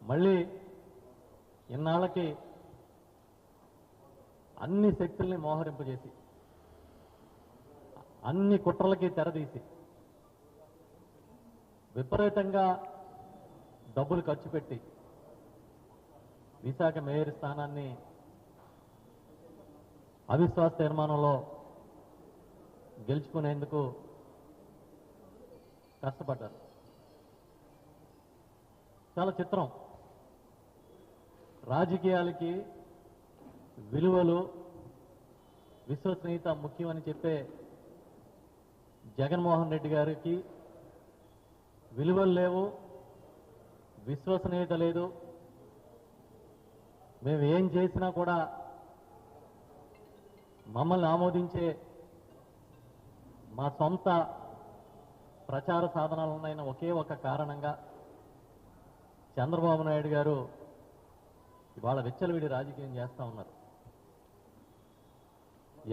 మళ్ళీ ఇన్నాళ్ళకి అన్ని శక్తుల్ని మోహరింపజేసి అన్ని కుట్రలకి తెరదీసి విపరీతంగా డబ్బులు ఖర్చు పెట్టి విశాఖ మేయర్ స్థానాన్ని అవిశ్వాస తీర్మానంలో గెలుచుకునేందుకు కష్టపడ్డారు. చాలా చిత్రం. రాజకీయాలకి విలువలు విశ్వసనీయత ముఖ్యమని చెప్పే జగన్మోహన్ రెడ్డి గారికి విలువలు లేవు, విశ్వసనీయత లేదు. మేము ఏం చేసినా కూడా మమ్మల్ని ఆమోదించే మా సొంత ప్రచార సాధనాలు ఉన్నాయన్న ఒకే ఒక కారణంగా చంద్రబాబు నాయుడు గారు ఇవాళ విచ్చలవిడి రాజకీయం చేస్తూ ఉన్నారు.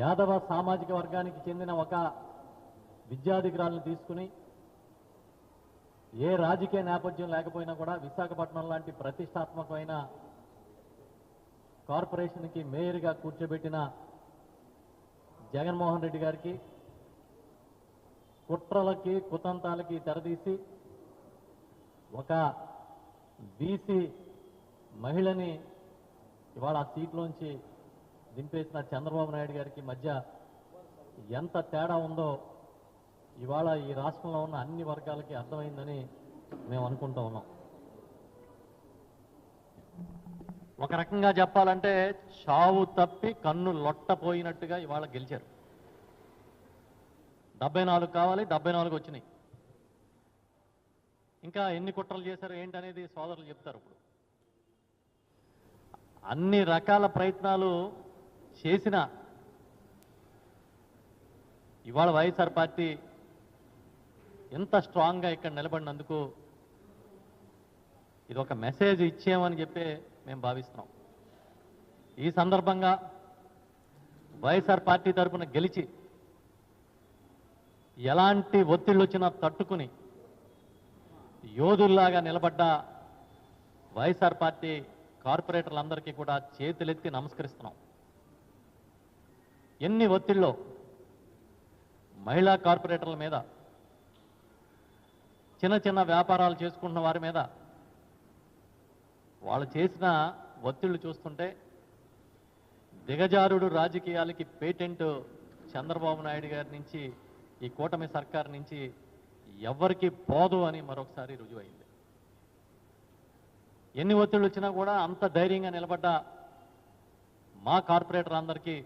యాదవ సామాజిక వర్గానికి చెందిన ఒక విద్యాధికారులను తీసుకుని ఏ రాజకీయ నేపథ్యం లేకపోయినా కూడా విశాఖపట్నం లాంటి ప్రతిష్టాత్మకమైన కార్పొరేషన్కి మేయర్గా కూర్చోబెట్టిన జగన్మోహన్ రెడ్డి గారికి కుట్రలకి కుతంత్రాలకి తెరదీసి ఒక బీసీ మహిళని ఇవాళ ఆ సీట్లోంచి దింపేసిన చంద్రబాబు నాయుడు గారికి మధ్య ఎంత తేడా ఉందో ఇవాళ ఈ రాష్ట్రంలో ఉన్న అన్ని వర్గాలకి అర్థమైందని మేము అనుకుంటూ ఉన్నాం. ఒక రకంగా చెప్పాలంటే చావు తప్పి కన్ను లొట్టపోయినట్టుగా ఇవాళ గెలిచారు. 74 కావాలి, 74 వచ్చినాయి. ఇంకా ఎన్ని కుట్రలు చేశారు ఏంటనేది సోదరులు చెప్తారు. ఇప్పుడు అన్ని రకాల ప్రయత్నాలు చేసిన ఇవాళ వైఎస్ఆర్ పార్టీ ఎంత స్ట్రాంగ్గా ఇక్కడ నిలబడినందుకు ఇది ఒక మెసేజ్ ఇచ్చామని చెప్పి మేము భావిస్తున్నాం. ఈ సందర్భంగా వైఎస్ఆర్ పార్టీ తరఫున గెలిచి ఎలాంటి ఒత్తిళ్ళు వచ్చినా తట్టుకుని యోధుల్లాగా నిలబడ్డ వైఎస్ఆర్ పార్టీ కార్పొరేటర్లందరికీ కూడా చేతులెత్తి నమస్కరిస్తున్నాం. ఎన్ని ఒత్తిళ్ళు మహిళా కార్పొరేటర్ల మీద, చిన్న చిన్న వ్యాపారాలు చేసుకుంటున్న వారి మీద వాళ్ళు చేసిన ఒత్తిళ్లు చూస్తుంటే దిగజారుడు రాజకీయాలకి పేటెంట్ చంద్రబాబు నాయుడు గారి నుంచి, ఈ కూటమి సర్కార్ నుంచి ఎవరికి పోదు అని మరొకసారి రుజువైంది. ఎన్ని ఒత్తిళ్ళు వచ్చినా కూడా అంత ధైర్యంగా నిలబడ్డ మా కార్పొరేటర్ అందరికీ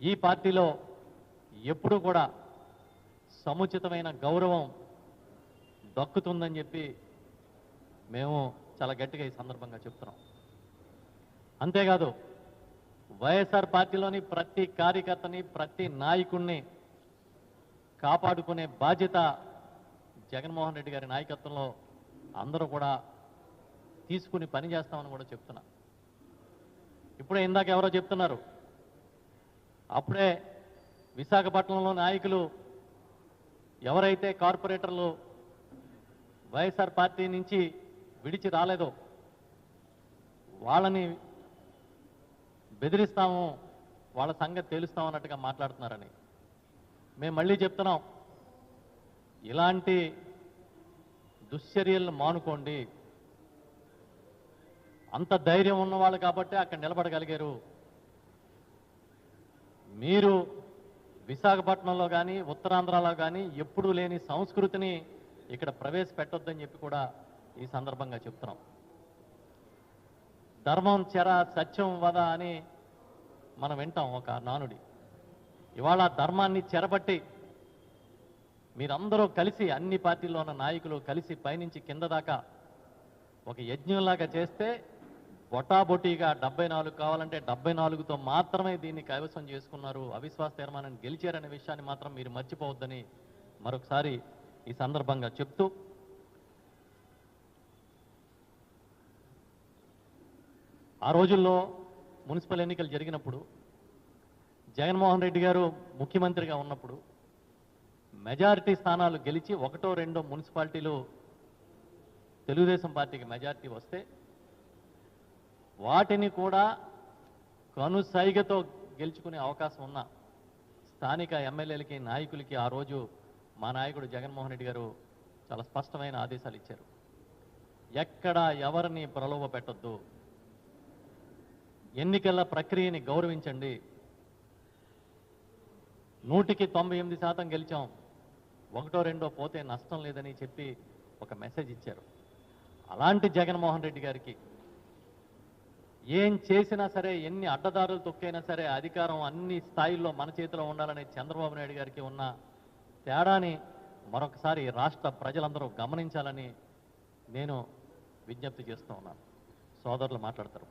ఈ పార్టీలో ఎప్పుడూ కూడా సముచితమైన గౌరవం దక్కుతుందని చెప్పి మేము చాలా గట్టిగా ఈ సందర్భంగా చెప్తున్నాం. అంతేకాదు వైఎస్ఆర్ పార్టీలోని ప్రతి కార్యకర్తని, ప్రతి నాయకుడిని కాపాడుకునే బాధ్యత జగన్మోహన్ రెడ్డి గారి నాయకత్వంలో అందరూ కూడా తీసుకుని పనిచేస్తామని కూడా చెప్తున్నా. ఇప్పుడే ఇందాక ఎవరో చెప్తున్నారు, అప్పుడే విశాఖపట్నంలో నాయకులు ఎవరైతే కార్పొరేటర్లు వైఎస్ఆర్ పార్టీ నుంచి విడిచి రాలేదో వాళ్ళని బెదిరిస్తాము, వాళ్ళ సంగతి తెలుస్తామన్నట్టుగా మాట్లాడుతున్నారని. మేము మళ్ళీ చెప్తున్నాం, ఇలాంటి దుశ్చర్యలను మానుకోండి. అంత ధైర్యం ఉన్నవాళ్ళు కాబట్టి అక్కడ నిలబడగలిగారు. మీరు విశాఖపట్నంలో కానీ ఉత్తరాంధ్రలో కానీ ఎప్పుడూ లేని సంస్కృతిని ఇక్కడ ప్రవేశపెట్టొద్దని చెప్పి కూడా ఈ సందర్భంగా చెప్తున్నాం. ధర్మం చెర సత్యం వద అని మనం వింటాం ఒక నానుడి. ఇవాళ ధర్మాన్ని చెరబట్టి మీరందరూ కలిసి, అన్ని పార్టీల్లో ఉన్న నాయకులు కలిసి పైనుంచి కింద దాకా ఒక యజ్ఞంలాగా చేస్తే బొటాబొటీగా 74 కావాలంటే 74తో మాత్రమే దీన్ని కైవసం చేసుకున్నారు, అవిశ్వాస తీర్మానాన్ని గెలిచారనే విషయాన్ని మాత్రం మీరు మర్చిపోవద్దని మరొకసారి ఈ సందర్భంగా చెప్తూ, ఆ రోజుల్లో మున్సిపల్ ఎన్నికలు జరిగినప్పుడు జగన్మోహన్ రెడ్డి గారు ముఖ్యమంత్రిగా ఉన్నప్పుడు మెజారిటీ స్థానాలు గెలిచి 1, 2 మున్సిపాలిటీలు తెలుగుదేశం పార్టీకి మెజార్టీ వస్తే వాటిని కూడా కనుసైగతో గెలుచుకునే అవకాశం ఉన్న స్థానిక ఎమ్మెల్యేలకి నాయకులకి ఆ రోజు మా నాయకుడు జగన్మోహన్ రెడ్డి గారు చాలా స్పష్టమైన ఆదేశాలు ఇచ్చారు. ఎక్కడ ఎవరిని ప్రలోభ పెట్టొద్దు, ఎన్నికల ప్రక్రియని గౌరవించండి, 100కి 98% గెలిచాం, ఒకటో రెండో పోతే నష్టం లేదని చెప్పి ఒక మెసేజ్ ఇచ్చారు. అలాంటి జగన్మోహన్ రెడ్డి గారికి ఏం చేసినా సరే, ఎన్ని అడ్డదారులు తొక్కైనా సరే అధికారం అన్ని స్థాయిల్లో మన చేతిలో ఉండాలనే చంద్రబాబు నాయుడు గారికి ఉన్న తేడాని మరొకసారి రాష్ట్ర ప్రజలందరూ గమనించాలని నేను విజ్ఞప్తి చేస్తూ ఉన్నాను. సోదరులు మాట్లాడతారు.